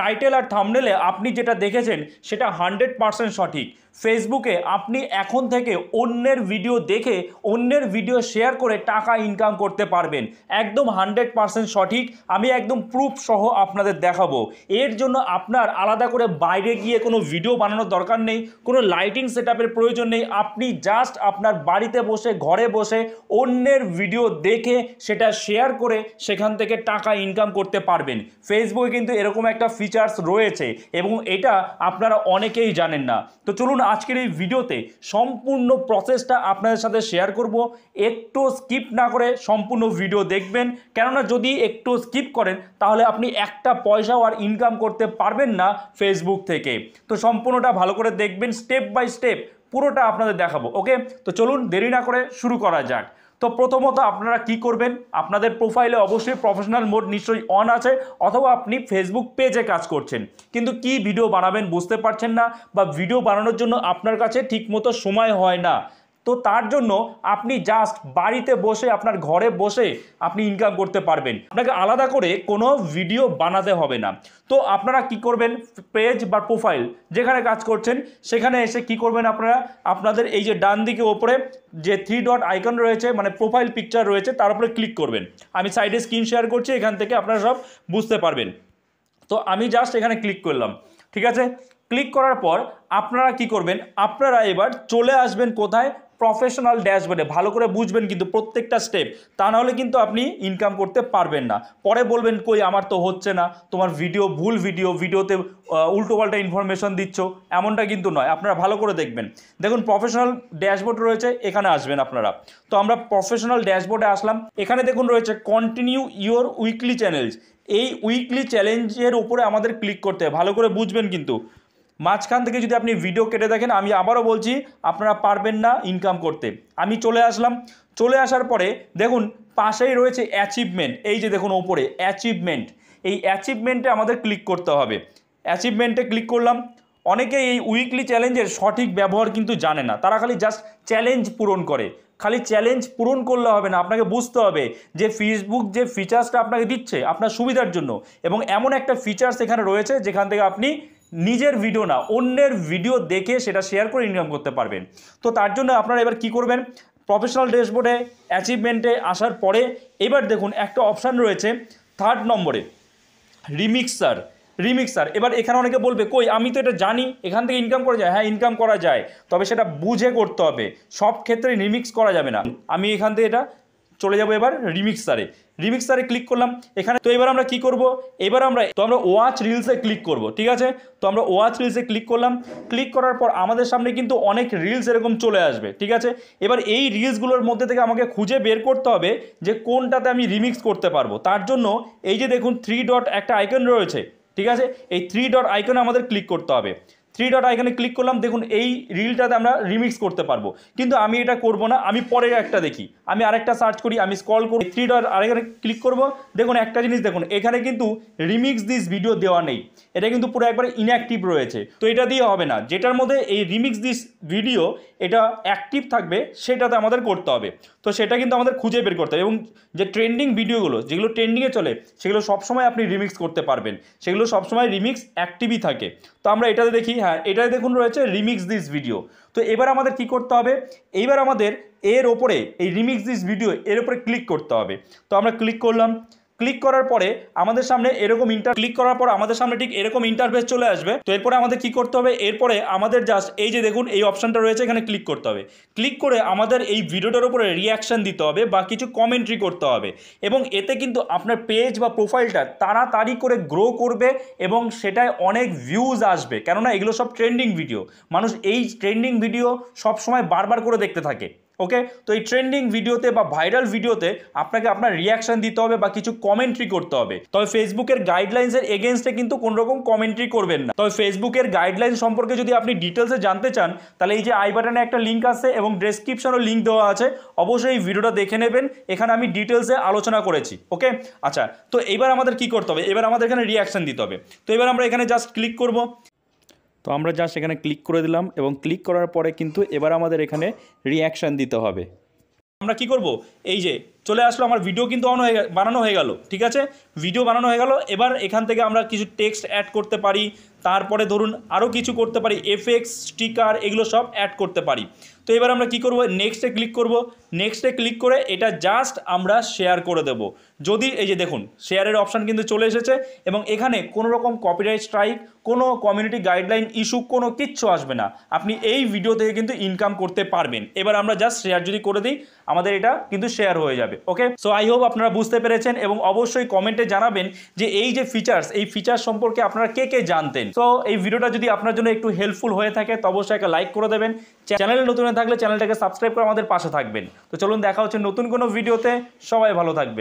Title আর থাম্বনেলে আপনি যেটা দেখেছেন সেটা 100% সঠিক। ফেসবুকে আপনি এখন থেকে অন্যের ভিডিও দেখে অন্যের ভিডিও শেয়ার করে টাকা ইনকাম করতে পারবেন, একদম 100% সঠিক। আমি একদম প্রুফ সহ আপনাদের দেখাবো। এর জন্য আপনার আলাদা করে বাইরে গিয়ে কোনো ভিডিও বানানোর দরকার নেই, কোনো লাইটিং সেটআপের প্রয়োজন নেই। আপনি জাস্ট আপনার বাড়িতে বসে ঘরে বসে অন্যের ভিডিও দেখে সেটা শেয়ার করে সেখান থেকে টাকা ইনকাম করতে পারবেন। ফেসবুকে কিন্তু এরকম একটা ফিচার্স রয়েছে এবং এটা আপনারা অনেকেই জানেন না। তো চলুন আজকের এই ভিডিওতে সম্পূর্ণ প্রসেসটা আপনাদের সাথে শেয়ার করব। একটু স্কিপ না করে সম্পূর্ণ ভিডিও দেখবেন, কেননা যদি একটু স্কিপ করেন তাহলে আপনি একটা পয়সাও আর ইনকাম করতে পারবেন না ফেসবুক থেকে। তো সম্পূর্ণটা ভালো করে দেখবেন, স্টেপ বাই স্টেপ পুরোটা আপনাদের দেখাবো। ওকে, তো চলুন দেরি না করে শুরু করা যাক। তো প্রথমত আপনারা কি করবেন, আপনাদের প্রোফাইলে অবশ্যই প্রফেশনাল মোড নিশ্চয়ই অন আছে, অথবা আপনি ফেসবুক পেজে কাজ করছেন কিন্তু কি ভিডিও বানাবেন বুঝতে পারছেন না, বা ভিডিও বানানোর জন্য আপনার কাছে ঠিকমতো সময় হয় না। তো তার জন্য আপনি জাস্ট বাড়িতে বসে আপনার ঘরে বসে আপনি ইনকাম করতে পারবেন, আপনাকে আলাদা করে কোনো ভিডিও বানাতে হবে না। তো আপনারা কি করবেন, পেজ বা প্রোফাইল যেখানে কাজ করছেন সেখানে এসে কি করবেন, আপনারা আপনাদের এই যে ডান দিকে ওপরে যে 3 ডট আইকন রয়েছে মানে প্রোফাইল পিকচার রয়েছে তার উপরে ক্লিক করবেন। আমি সাইডে স্ক্রিন শেয়ার করছি, এখান থেকে আপনারা সব বুঝতে পারবেন। তো আমি জাস্ট এখানে ক্লিক করলাম, ঠিক আছে। ক্লিক করার পর আপনারা কি করবেন, আপনারা এবার চলে আসবেন কোথায়, প্রফেশনাল ড্যাশবোর্ডে। ভালো করে বুঝবেন কিন্তু প্রত্যেকটা স্টেপ, তা নাহলে কিন্তু আপনি ইনকাম করতে পারবেন না। পরে বলবেন কই আমার তো হচ্ছে না, তোমার ভিডিও ভুল ভিডিওতে উল্টোপাল্টা ইনফরমেশন দিচ্ছ, এমনটা কিন্তু নয়। আপনারা ভালো করে দেখবেন। দেখুন প্রফেশনাল ড্যাশবোর্ড রয়েছে, এখানে আসবেন আপনারা। তো আমরা প্রফেশনাল ড্যাশবোর্ডে আসলাম, এখানে দেখুন রয়েছে কন্টিনিউ ইওর উইকলি চ্যালেঞ্জ। এই উইকলি চ্যালেঞ্জের উপরে আমাদের ক্লিক করতে হবে, ভালো করে বুঝবেন কিন্তু। মাঝখান থেকে যদি আপনি ভিডিও কেটে দেখেন, আমি আবারও বলছি আপনারা পারবেন না ইনকাম করতে। আমি চলে আসলাম, চলে আসার পরে দেখুন পাশেই রয়েছে অ্যাচিভমেন্ট, এই যে দেখুন ওপরে অ্যাচিভমেন্ট, এই অ্যাচিভমেন্টে আমাদের ক্লিক করতে হবে। অ্যাচিভমেন্টে ক্লিক করলাম। অনেকে এই উইকলি চ্যালেঞ্জের সঠিক ব্যবহার কিন্তু জানে না, তারা খালি জাস্ট চ্যালেঞ্জ পূরণ করে। খালি চ্যালেঞ্জ পূরণ করলে হবে না, আপনাকে বুঝতে হবে যে ফেসবুক যে ফিচার্সটা আপনাকে দিচ্ছে আপনার সুবিধার জন্য, এবং এমন একটা ফিচার্স এখানে রয়েছে যেখান থেকে আপনি নিজের ভিডিও না অন্যের ভিডিও দেখে সেটা শেয়ার করে ইনকাম করতে পারবেন। তো তার জন্য আপনারা এবার কি করবেন, প্রফেশনাল ড্যাশবোর্ডে অ্যাচিভমেন্টে আসার পরে এবার দেখুন একটা অপশান রয়েছে 3rd নম্বরে, রিমিক্সার। এবার এখানে অনেকে বলবে কই আমি তো এটা জানি এখান থেকে ইনকাম করা যায়। হ্যাঁ ইনকাম করা যায়, তবে সেটা বুঝে করতে হবে, সব ক্ষেত্রে রিমিক্স করা যাবে না। আমি এখান থেকে এটা চলে যাব এবার রিমিক্সারে ক্লিক করলাম এখানে। তো এবার আমরা কি করব, এবার আমরা ওয়াচ রিলসে ক্লিক করব, ঠিক আছে। তো আমরা ওয়াচ রিলসে ক্লিক করলাম। ক্লিক করার পর আমাদের সামনে কিন্তু অনেক রিলস এরকম চলে আসবে, ঠিক আছে। এবার এই রিলসগুলোর মধ্যে থেকে আমাকে খুঁজে বের করতে হবে যে কোনটাতে আমি রিমিক্স করতে পারবো। তার জন্য এই যে দেখুন 3 ডট একটা আইকন রয়েছে, ঠিক আছে। এই 3 ডট আইকনে আমাদের ক্লিক করতে হবে। 3 ডট আইকনে ক্লিক করলাম, দেখুন এই রিলটাতে আমরা রিমিক্স করতে পারবো, কিন্তু আমি এটা করব না। আমি পরের একটা দেখি, আমি আরেকটা সার্চ করি, আমি স্ক্রল করি, 3 ডট আরেকখানে ক্লিক করব। দেখুন একটা জিনিস দেখুন, এখানে কিন্তু রিমিক্স দিস ভিডিও দেওয়া নেই, এটা কিন্তু পুরো একবারে ইনঅ্যাক্টিভ রয়েছে। তো এটা দিয়ে হবে না, যেটার মধ্যে এই রিমিক্স দিস ভিডিও এটা অ্যাক্টিভ থাকবে সেটাতে আমাদের করতে হবে। তো সেটা কিন্তু আমাদের খুঁজে বের করতে হবে, এবং যে ট্রেন্ডিং ভিডিওগুলো যেগুলো ট্রেন্ডিংয়ে চলে সেগুলো সবসময় আপনি রিমিক্স করতে পারবেন, সেগুলো সবসময় রিমিক্স অ্যাক্টিভই থাকে। তো আমরা এটাতে দেখি, হ্যাঁ এটাতে দেখুন রয়েছে রিমিক্স দিস ভিডিও। তো এবার আমাদের কি করতে হবে, এইবার আমাদের এর ওপরে এই রিমিক্স দিস ভিডিও এর উপরে ক্লিক করতে হবে। তো আমরা ক্লিক করলাম, ক্লিক করার পরে আমাদের সামনে এরকম ক্লিক করার পর আমাদের সামনে ঠিক এরকম ইন্টারফেস চলে আসবে। তো এরপরে আমাদের কি করতে হবে, এরপরে আমাদের জাস্ট এই যে দেখুন এই অপশানটা রয়েছে এখানে ক্লিক করতে হবে। ক্লিক করে আমাদের এই ভিডিওটার উপরে রিয়াকশান দিতে হবে বা কিছু কমেন্ট্রি করতে হবে, এবং এতে কিন্তু আপনার পেজ বা প্রোফাইলটা তাড়াতাড়ি করে গ্রো করবে এবং সেটায় অনেক ভিউজ আসবে, কেননা এগুলো সব ট্রেন্ডিং ভিডিও। মানুষ এই ট্রেন্ডিং ভিডিও সবসময় বারবার করে দেখতে থাকে। ওকে, তো এই ট্রেন্ডিং ভিডিওতে বা ভাইরাল ভিডিওতে আপনাকে আপনার রিয়াকশান দিতে হবে বা কিছু কমেন্ট্রি করতে হবে। তবে ফেসবুকের গাইডলাইন্সের এগেনস্টে কিন্তু কোনো রকম কমেন্ট্রি করবেন না। তবে ফেসবুকের গাইডলাইন সম্পর্কে যদি আপনি ডিটেলসে জানতে চান তাহলে এই যে আই বাটনে একটা লিঙ্ক আছে এবং ডেসক্রিপশনেও লিঙ্ক দেওয়া আছে, অবশ্যই এই ভিডিওটা দেখে নেবেন, এখানে আমি ডিটেলসে আলোচনা করেছি। ওকে, আচ্ছা, তো এবার আমাদের কি করতে হবে, এবার আমাদের এখানে রিয়াকশান দিতে হবে। তো এবার আমরা এখানে জাস্ট ক্লিক করব। তো আমরা জাস্ট এখানে ক্লিক করে দিলাম, এবং ক্লিক করার পরে কিন্তু এবার আমাদের এখানে রিয়াকশান দিতে হবে। আমরা কি করব, এই যে চলে আসলো, আমার ভিডিও কিন্তু বানানো হয়ে গেল। ঠিক আছে, ভিডিও বানানো হয়ে গেল। এবার এখান থেকে আমরা কিছু টেক্সট অ্যাড করতে পারি, তারপরে ধরুন আরও কিছু করতে পারি, এফেক্টস, স্টিকার, এগুলো সব অ্যাড করতে পারি। তো এবার আমরা কি করব, নেক্সটে ক্লিক করব। নেক্সটে ক্লিক করে এটা জাস্ট আমরা শেয়ার করে দেব। যদি এই যে দেখুন শেয়ারের অপশান কিন্তু চলে এসেছে, এবং এখানে কোনো রকম কপিরাইট স্ট্রাইক, কোনো কমিউনিটি গাইডলাইন ইস্যু, কোনো কিচ্ছু আসবে না। আপনি এই ভিডিও থেকে কিন্তু ইনকাম করতে পারবেন। এবার আমরা জাস্ট শেয়ার যদি করে দিই, আমাদের এটা কিন্তু শেয়ার হয়ে যাবে। ওকে, সো আই হোপ আপনারা বুঝতে পেরেছেন, এবং অবশ্যই কমেন্টে জানাবেন যে এই যে ফিচার্স, এই ফিচার সম্পর্কে আপনারা কে কে জানতেন। সো এই ভিডিওটা যদি আপনার জন্য একটু হেল্পফুল হয়ে থাকে তো অবশ্যই একটা লাইক করে দেবেন। চ্যানেলে নতুন হয়ে থাকলে চ্যানেলটাকে সাবস্ক্রাইব করে আমাদের পাশে থাকবেন। তো চলুন দেখা হচ্ছে নতুন কোনো ভিডিওতে। সবাই ভালো থাকবে।